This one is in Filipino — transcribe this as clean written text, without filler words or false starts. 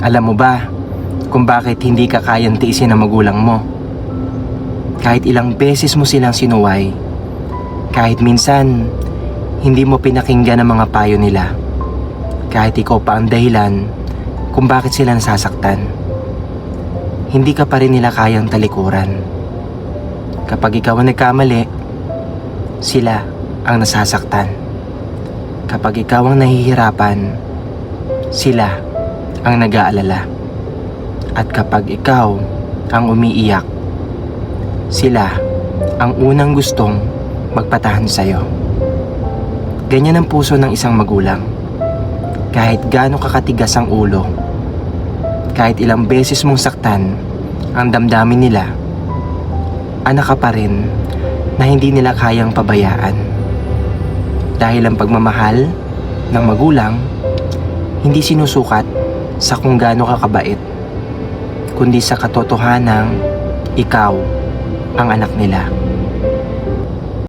Alam mo ba kung bakit hindi ka kayang tiisin ng magulang mo? Kahit ilang beses mo silang sinuway, kahit minsan hindi mo pinakinggan ang mga payo nila, kahit ikaw pa ang dahilan kung bakit sila nasasaktan, hindi ka pa rin nila kayang talikuran. Kapag ikaw ang nagkamali, sila ang nasasaktan. Kapag ikaw ang nahihirapan, sila ang nag-aalala. At kapag ikaw ang umiiyak, sila ang unang gustong magpatahan sa'yo. Ganyan ang puso ng isang magulang. Kahit gaano kakatigas ang ulo, kahit ilang beses mong saktan ang damdamin nila, anak ka pa rin na hindi nila kayang pabayaan. Dahil ang pagmamahal ng magulang hindi sinusukat sa kung gaano ka kabait, kundi sa katotohanang ikaw ang anak nila.